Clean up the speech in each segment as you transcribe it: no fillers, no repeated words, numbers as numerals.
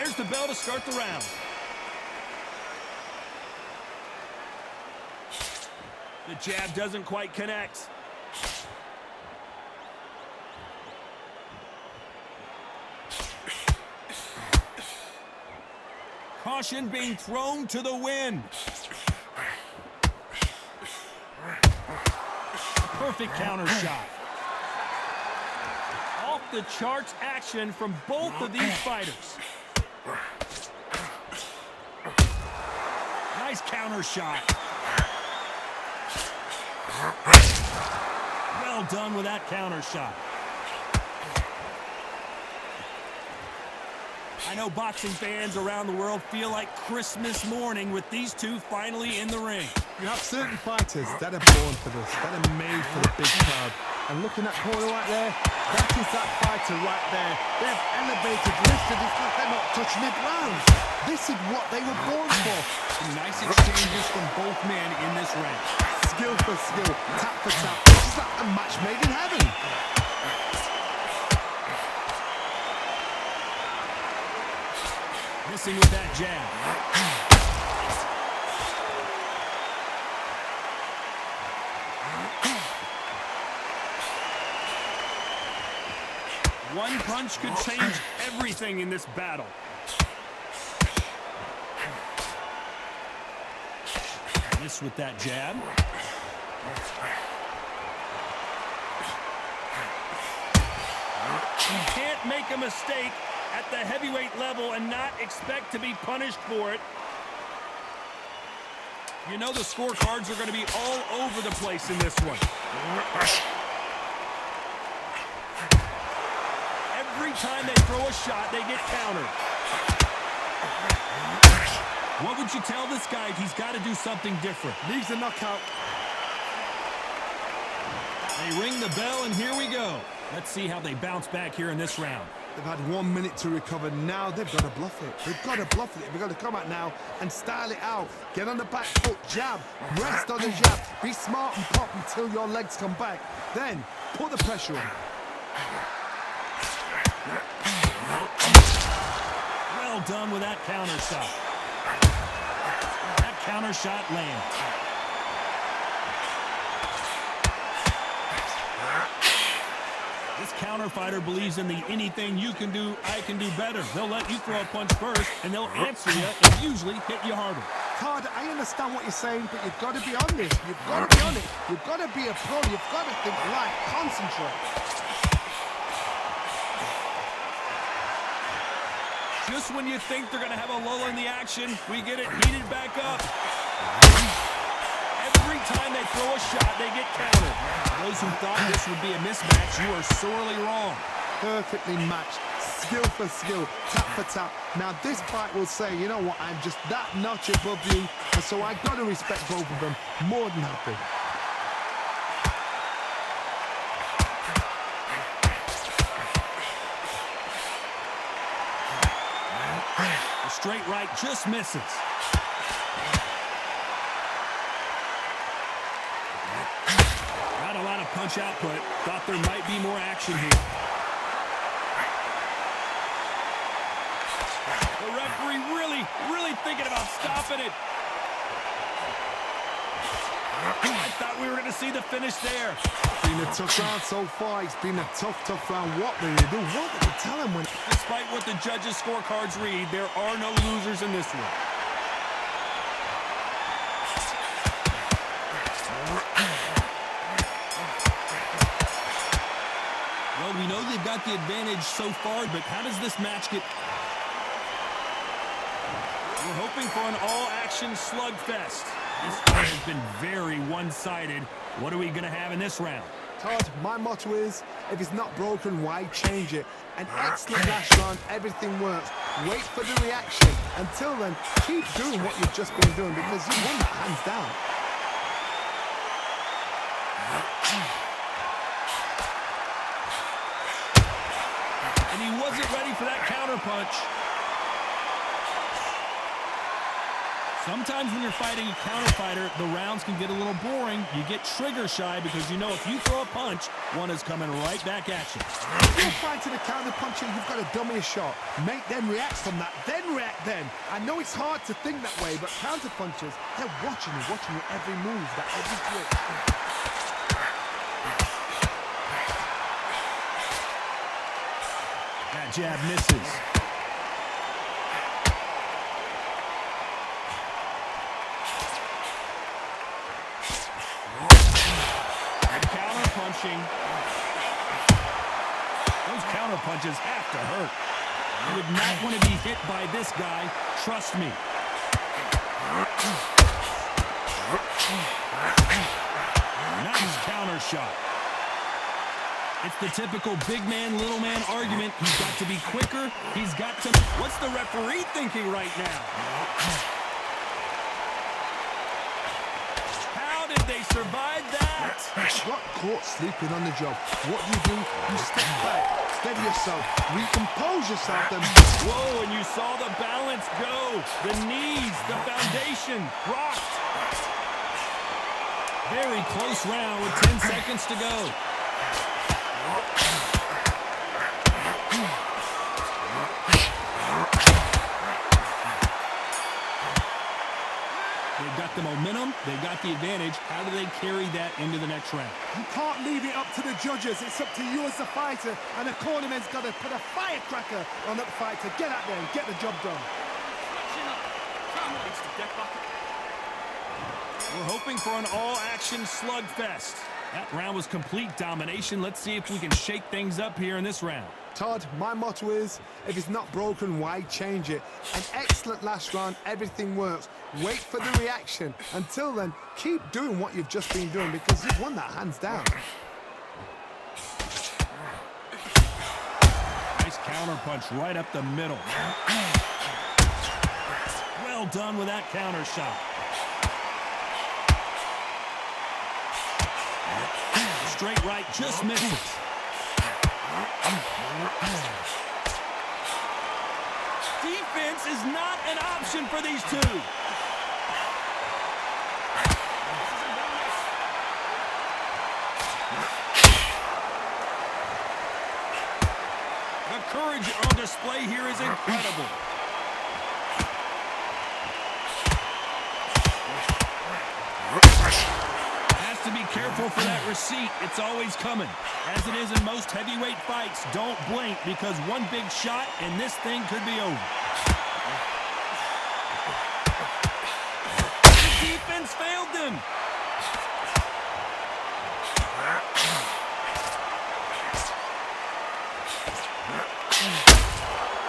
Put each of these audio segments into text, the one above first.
there's the bell to start the round. The jab doesn't quite connect. Caution being thrown to the wind. Perfect counter shot. Off the charts action from both of these fighters. Nice counter shot. Well done with that counter shot. I know boxing fans around the world feel like Christmas morning with these two finally in the ring. You have certain fighters that are born for this, that are made for the big crowd. And looking at corner right there, that is that fighter right there. They've elevated, lifted, it's like they're not touching the ground. This is what they were born for. Nice exchanges from both men in this ring. Skill for skill, tap for tap. This is like a match made in heaven. Missing with that jab. One punch could change everything in this battle. Miss with that jab. You can't make a mistake at the heavyweight level and not expect to be punished for it. You know the scorecards are going to be all over the place in this one. Every time they throw a shot, they get countered. What would you tell this guy? He's got to do something different. Needs a knockout. They ring the bell, and here we go. Let's see how they bounce back here in this round. They've had 1 minute to recover. Now they've got to bluff it. They've got to bluff it. They've got to come out now and style it out. Get on the back foot, jab, rest on the jab. Be smart and pop until your legs come back. Then put the pressure on. Well done with that counter shot. That counter shot lands. This counter fighter believes in the anything you can do, I can do better. They'll let you throw a punch first, and they'll answer you and usually hit you harder. Todd, I understand what you're saying, but you've got to be on this. You've got to be on it. You've got to be a pro. You've got to think right. Concentrate. Just when you think they're going to have a lull in the action, we get it heated back up. Every time they throw a shot, they get countered. Those who thought this would be a mismatch, you are sorely wrong. Perfectly matched. Skill for skill, tap for tap. Now this fight will say, you know what, I'm just that notch above you, and so I got to respect both of them. More than happy. The straight right just misses. Not a lot of punch output. Thought there might be more action here. The referee really thinking about stopping it. I thought we were going to see the finish there. Been a tough round so far. It's been a tough round. What will you do? What will you tell him when... Despite what the judges' scorecards read, there are no losers in this one. Well, we know they've got the advantage so far, but how does this match get... We're hoping for an all-action slugfest. This fight has been very one-sided. What are we going to have in this round? Todd, my motto is, if it's not broken, why change it? An excellent last round, everything works. Wait for the reaction. Until then, keep doing what you've just been doing because you won that hands down. And he wasn't ready for that counter punch. Sometimes when you're fighting a counter fighter, the rounds can get a little boring. You get trigger shy because you know if you throw a punch, one is coming right back at you. If you're fighting a counter puncher, you've got to dummy a shot. Make them react from that, then react then. I know it's hard to think that way, but counter punchers, they're watching you every move, that every twitch. That jab misses. Punching. Those counter punches have to hurt. You would not want to be hit by this guy. Trust me. Nice counter shot. It's the typical big man, little man argument. He's got to be quicker. He's got to... What's the referee thinking right now? How did they survive that? Got caught sleeping on the job. What do? You step back, steady yourself, recompose yourself, then... Whoa, and you saw the balance go. The knees, the foundation, rocked. Very close round with 10 seconds to go. They've got the momentum, they've got the advantage. How do they carry that into the next round? You can't leave it up to the judges. It's up to you as the fighter, and the cornerman's got to put a firecracker on that fight to get out there and get the job done. We're hoping for an all-action slugfest. That round was complete domination. Let's see if we can shake things up here in this round. Todd, my motto is, if it's not broken, why change it? An excellent last round, everything works. Wait for the reaction. Until then, keep doing what you've just been doing because you've won that hands down. Nice counter punch right up the middle. Well done with that counter shot. Straight right, just misses. Defense is not an option for these two. The courage on display here is incredible. Has to be careful for that receipt. It's always coming. As it is in most heavyweight fights, don't blink because one big shot and this thing could be over. The defense failed them.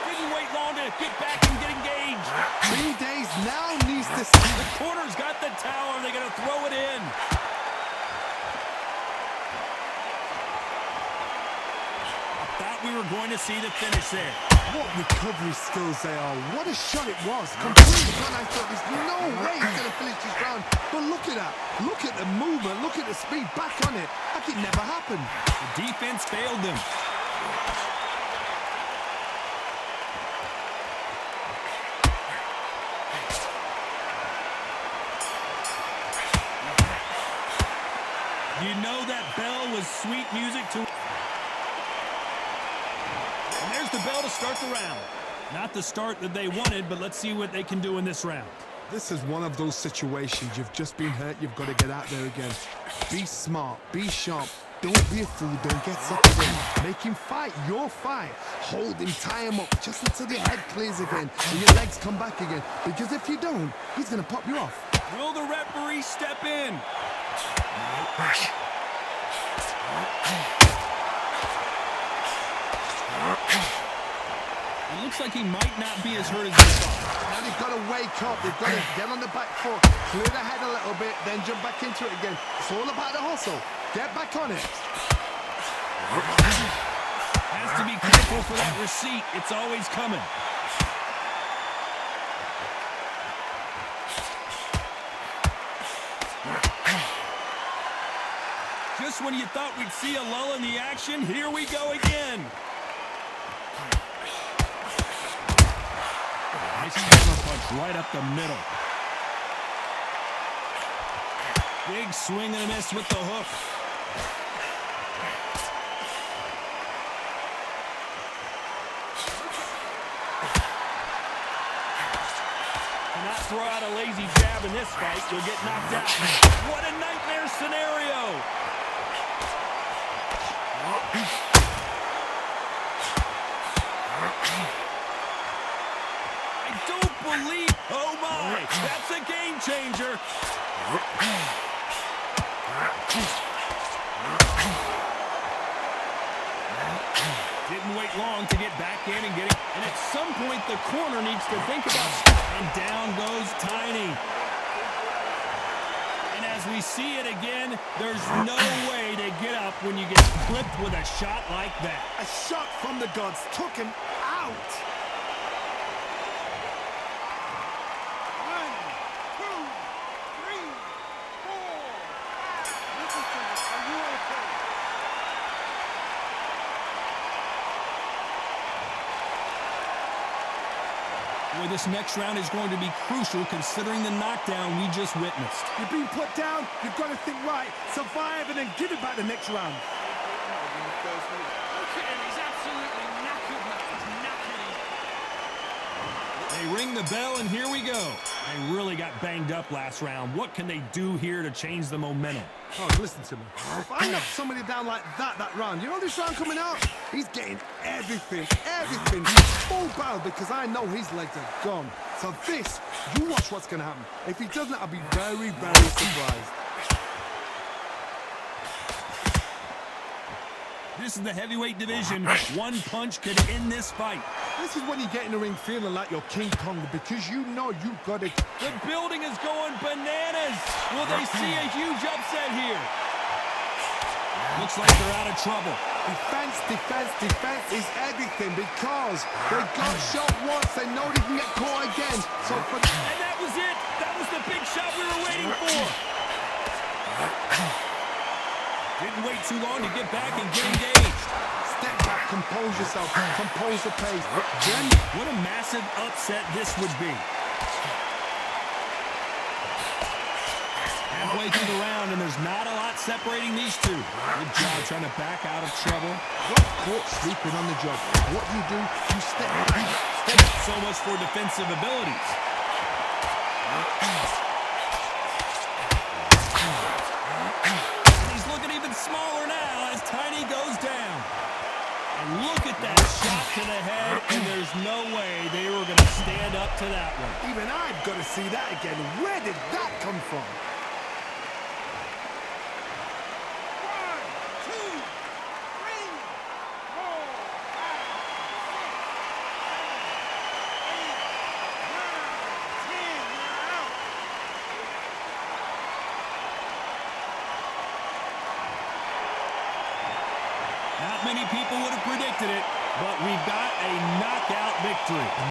Didn't wait long to get back and get engaged. 3 days now needs to see. The corner's got the towel. They're going to throw it in. Thought we were going to see the finish there. What recovery skills they are. What a shot it was. Completely gone. I thought there's no way he's going to finish this round. But look at that. Look at the movement. Look at the speed. Back on it. Like it never happened. The defense failed them. You know that bell was sweet music to... And there's the bell to start the round. Not the start that they wanted, but let's see what they can do in this round. This is one of those situations. You've just been hurt. You've got to get out there again. Be smart. Be sharp. Don't be a fool. Don't get sucked in. Make him fight your fight. Hold him. Tie him up just until your head clears again and your legs come back again. Because if you don't, he's going to pop you off. Will the referee step in? It looks like he might not be as hurt as he thought. Now they've got to wake up. They've got to get on the back foot, clear the head a little bit, then jump back into it again. It's all about the hustle. Get back on it. Has to be careful for that receipt. It's always coming. Just when you thought we'd see a lull in the action, here we go again. Nice counter punch right up the middle. Big swing and a miss with the hook. Cannot throw out a lazy jab in this fight. You'll get knocked out. What a nightmare scenario. I don't believe. Oh my, that's a game changer. Didn't wait long to get back in and get it. And at some point, the corner needs to think about. And down goes Tiny. And as we see it again, there's no way to get up when you get clipped with a shot like that. A shot from the gods took him out. 1, 2, 3, 4. Listen to me. Are you okay? Boy, this next round is going to be crucial considering the knockdown we just witnessed. You've been put down. You've got to think right, survive, and then give it back the next round. He's absolutely knackered now. He's knackered. They ring the bell, and here we go. They really got banged up last round. What can they do here to change the momentum? Oh, listen to me. If I knock somebody down like that round, you know this round coming out? He's getting everything, full barrel, because I know his legs are gone. So this, you watch what's going to happen. If he doesn't, I'll be very, very surprised. This is the heavyweight division. One punch could end this fight. This is when you get in the ring feeling like you're King Kong, because you know you've got it. The building is going bananas. Will they see a huge upset here? Looks like they're out of trouble. Defense is everything, because they got shot once, they know they can get caught again. So for And that was it. That was the big shot we were waiting for. Didn't wait too long to get back and get engaged. step back, compose yourself, compose the pace. Then, what a massive upset this would be. Halfway through the round, and there's not a lot separating these two. Good job trying to back out of trouble. caught sleeping on the job. What you step back. So much for defensive abilities. And he's looking even smaller now as Tiny goes down. And look at that shot to the head, and there's no way they were going to stand up to that one. Even I've got to see that again. Where did that come from? 1, 2, 3, 4, 5, 6, 7, 8, 9, 10. Not many people would have predicted it, but we've got a knockout victory.